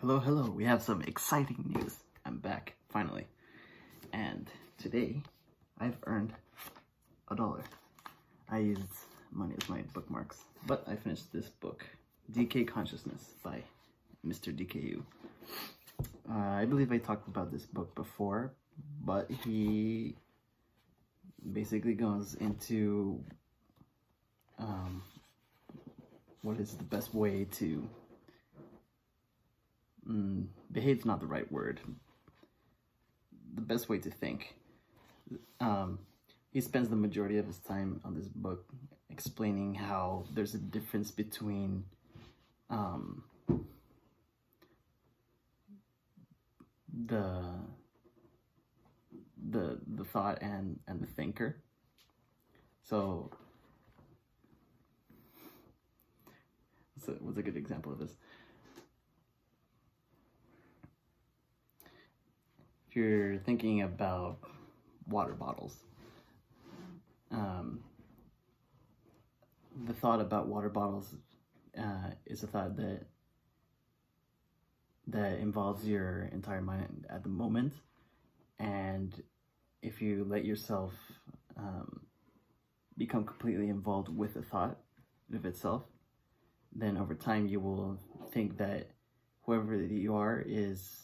Hello, hello. We have some exciting news. I'm back, finally. And today, I've earned $1. I used money as my bookmarks, but I finished this book, DK Consciousness by Mr. DKU. I believe I talked about this book before, but he basically goes into what is the best way to behave's not the right word. The best way to think. He spends the majority of his time on this book explaining how there's a difference between the thought and the thinker. So what's a good example of this? If you're thinking about water bottles, the thought about water bottles is a thought that involves your entire mind at the moment, and if you let yourself become completely involved with the thought of itself, then over time you will think that whoever you are is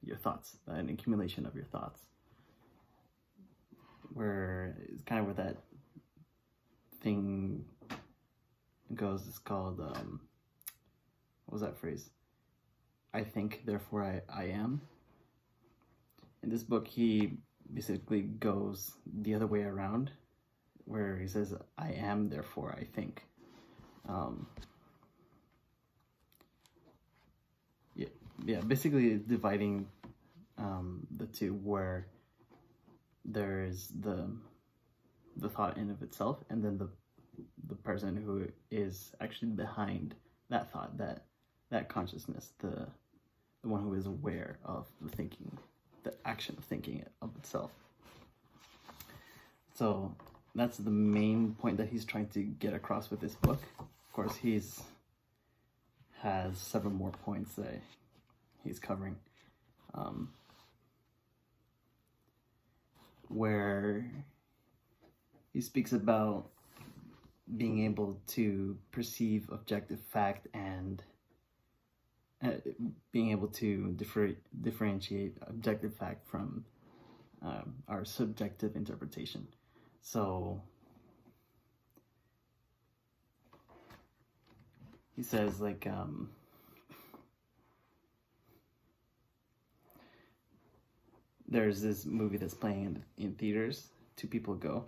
your thoughts, an accumulation of your thoughts. Where it's kind of where that thing goes. It's called what was that phrase? I think, therefore I am. In this book, he basically goes the other way around, where he says, I am, therefore I think. Yeah, basically dividing the two, where there's the thought in of itself, and then the person who is actually behind that thought, that consciousness, the one who is aware of the thinking, the action of thinking of itself. So that's the main point that he's trying to get across with this book. Of course, has several more points that he's covering, where he speaks about being able to perceive objective fact and being able to differentiate objective fact from our subjective interpretation. So he says, like, there's this movie that's playing in theaters 2 people ago.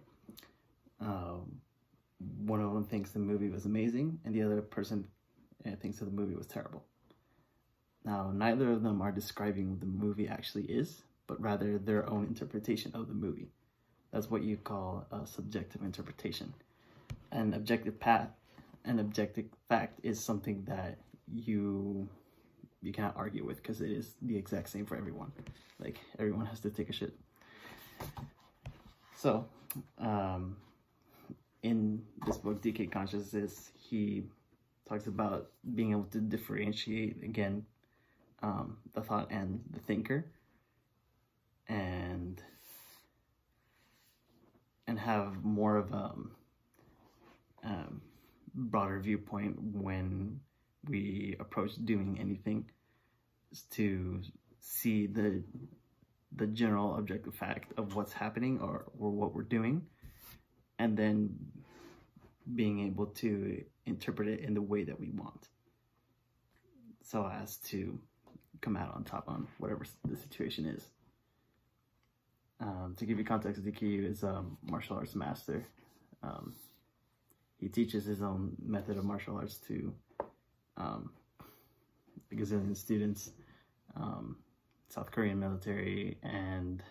One of them thinks the movie was amazing, and the other person thinks that the movie was terrible. Now, neither of them are describing what the movie actually is, but rather their own interpretation of the movie. That's what you call a subjective interpretation. An objective fact is something that you cannot argue with, because it is the exact same for everyone. Like, everyone has to take a shit. So, in this book, DK Consciousness, he talks about being able to differentiate, again, the thought and the thinker, and have more of a broader viewpoint when we approach doing anything, is to see the general objective fact of what's happening or what we're doing, and then being able to interpret it in the way that we want, so as to come out on top on whatever the situation is. To give you context, DKU is a martial arts master. He teaches his own method of martial arts to a gazillion students, South Korean military, and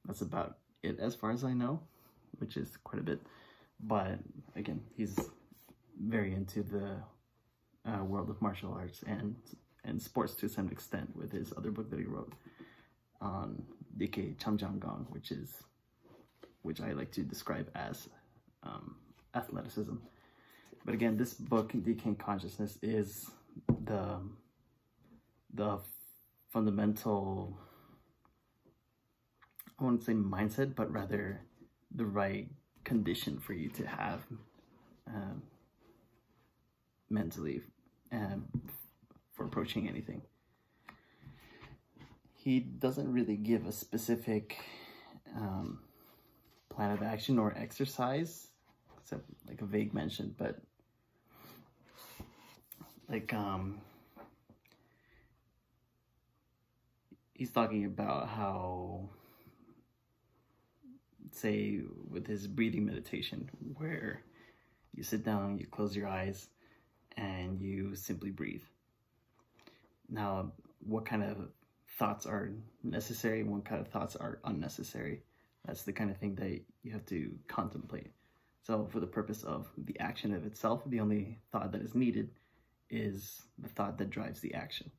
that's about it as far as I know, which is quite a bit. But again, he's very into the world of martial arts and sports to some extent, with his other book that he wrote on DK Chamjanggong, which is which I like to describe as athleticism. But again, this book, Decaying Consciousness, is the fundamental, I wouldn't say mindset, but rather the right condition for you to have mentally for approaching anything. He doesn't really give a specific plan of action or exercise, except like a vague mention, but like he's talking about how, say with his breathing meditation, where you sit down, you close your eyes, and you simply breathe. Now, what kind of thoughts are necessary and what kind of thoughts are unnecessary? That's the kind of thing that you have to contemplate. So for the purpose of the action of itself, the only thought that is needed is the thought that drives the action.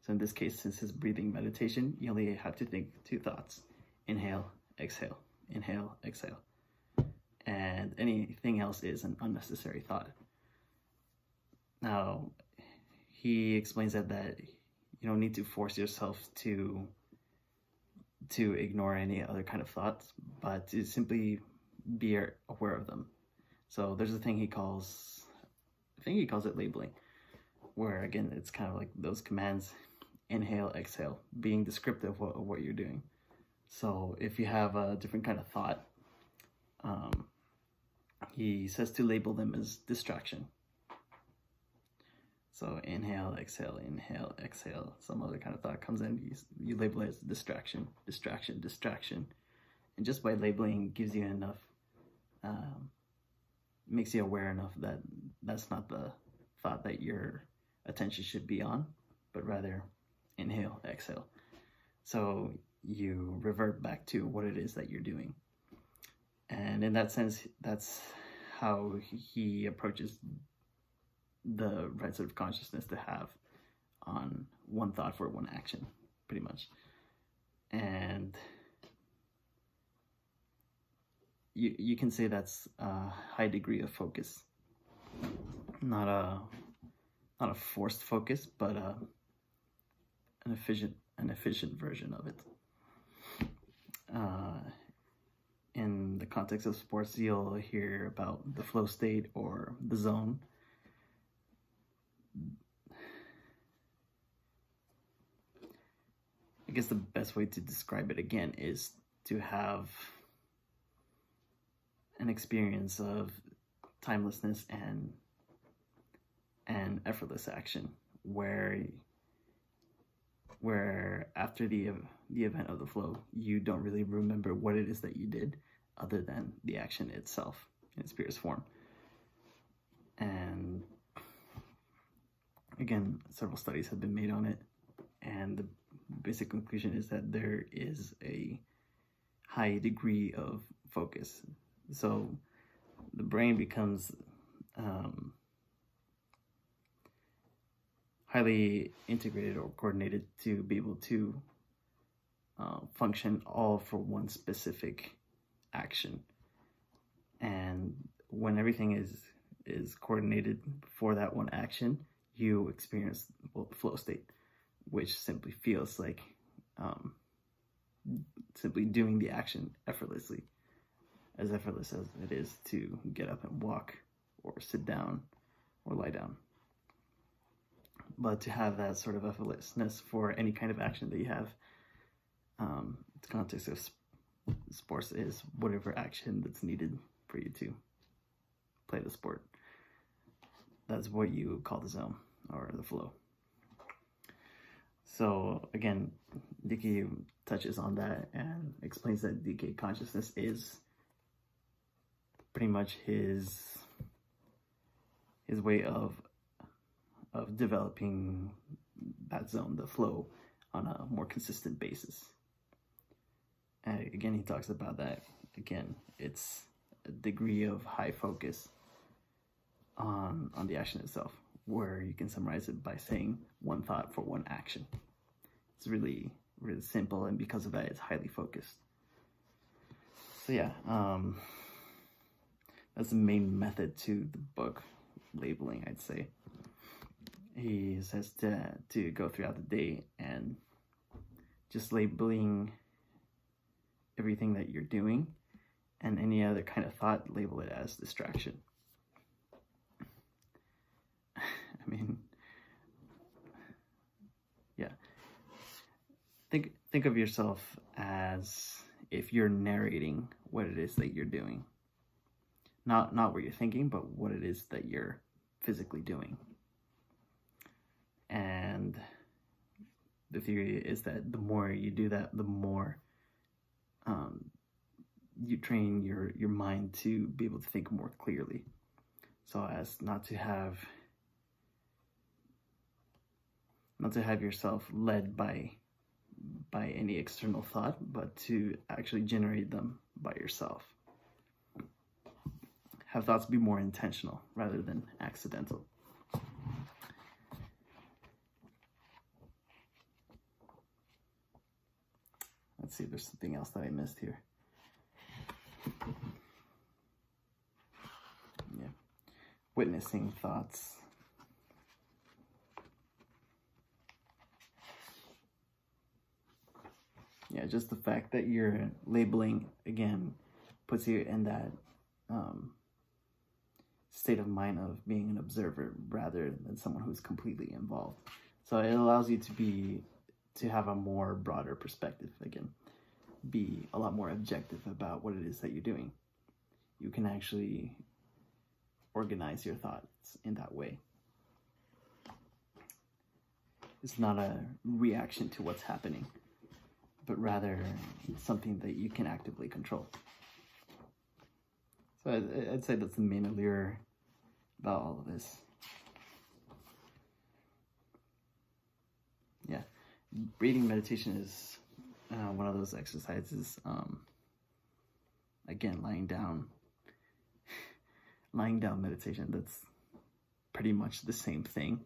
So in this case, since his breathing meditation, you only have to think two thoughts: inhale, exhale, inhale, exhale. And anything else is an unnecessary thought. Now, he explains that you don't need to force yourself to ignore any other kind of thoughts, but to simply be aware of them. So there's a thing he calls, I think he calls it labeling, where again, it's kind of like those commands: inhale, exhale, being descriptive of what you're doing. So if you have a different kind of thought, he says to label them as distraction. So inhale, exhale, some other kind of thought comes in, you label it as distraction, distraction, distraction. And just by labeling gives you enough, makes you aware enough that that's not the thought that your attention should be on, but rather inhale, exhale. So you revert back to what it is that you're doing. And in that sense, that's how he approaches the right sort of consciousness to have on one thought for one action, pretty much. And you can say that's a high degree of focus, not a forced focus, but an efficient version of it. In the context of sports, you'll hear about the flow state or the zone. I guess the best way to describe it again is to have an experience of timelessness and effortless action, where after the event of the flow, you don't really remember what it is that you did other than the action itself in its purest form. And again, several studies have been made on it, and the basic conclusion is that there is a high degree of focus. So the brain becomes highly integrated or coordinated to be able to function all for one specific action. And when everything is coordinated for that one action, you experience the flow state, which simply feels like simply doing the action effortlessly, as effortless as it is to get up and walk or sit down or lie down. But to have that sort of effortlessness for any kind of action that you have, the context of sports is whatever action that's needed for you to play the sport. That's what you call the zone or the flow. So again, Dickey touches on that and explains that decayed consciousness is pretty much his way of developing that zone, the flow, on a more consistent basis. And again, he talks about that. Again, it's a degree of high focus on the action itself, where you can summarize it by saying one thought for one action. It's really, really simple, and because of that, it's highly focused. So yeah, that's the main method to the book labeling, I'd say. He says to go throughout the day and just labeling everything that you're doing, and any other kind of thought, label it as distraction. I mean, yeah. Think of yourself as if you're narrating what it is that you're doing. Not what you're thinking, but what it is that you're physically doing. And the theory is that the more you do that, the more you train your mind to be able to think more clearly, so as not to have yourself led by any external thought, but to actually generate them by yourself. Have thoughts be more intentional rather than accidental. Let's see if there's something else that I missed here. Yeah, witnessing thoughts. Yeah, just the fact that you're labeling, again, puts you in that state of mind of being an observer rather than someone who's completely involved. So it allows you to have a more broader perspective, again, be a lot more objective about what it is that you're doing. You can actually organize your thoughts in that way. It's not a reaction to what's happening, but rather something that you can actively control. So I'd say that's the main allure about all of this. Yeah, breathing meditation is one of those exercises. Again, lying down meditation, that's pretty much the same thing.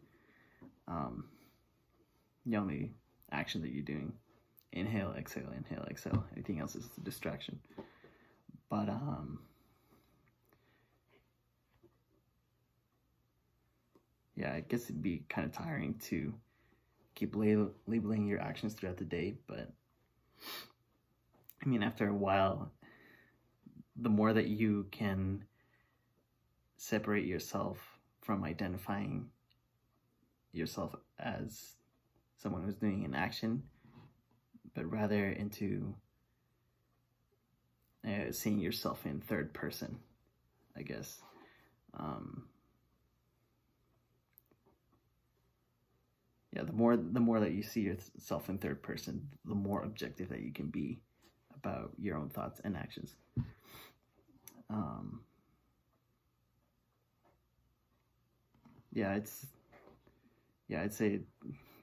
The only action that you're doing, inhale, exhale, anything else is a distraction. But yeah, I guess it'd be kind of tiring to keep labeling your actions throughout the day, but I mean, after a while, the more that you can separate yourself from identifying yourself as someone who's doing an action, but rather into seeing yourself in third person, I guess. Yeah, the more that you see yourself in third person, the more objective that you can be about your own thoughts and actions. I'd say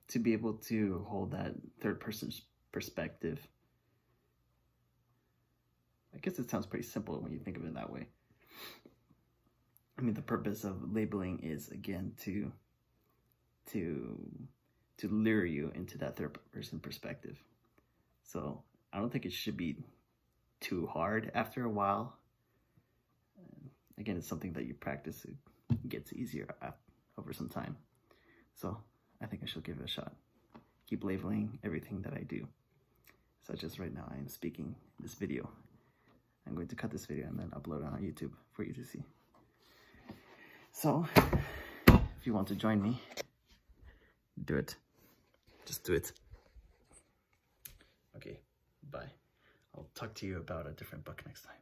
to be able to hold that third person perspective, I guess it sounds pretty simple when you think of it that way. I mean, the purpose of labeling is, again, to lure you into that third person perspective. So I don't think it should be too hard after a while. Again, it's something that you practice, it gets easier over some time. So I think I should give it a shot. Keep labeling everything that I do. Such as right now, I am speaking this video. I'm going to cut this video and then upload it on YouTube for you to see. So, if you want to join me, do it. Just do it. Okay, bye. I'll talk to you about a different book next time.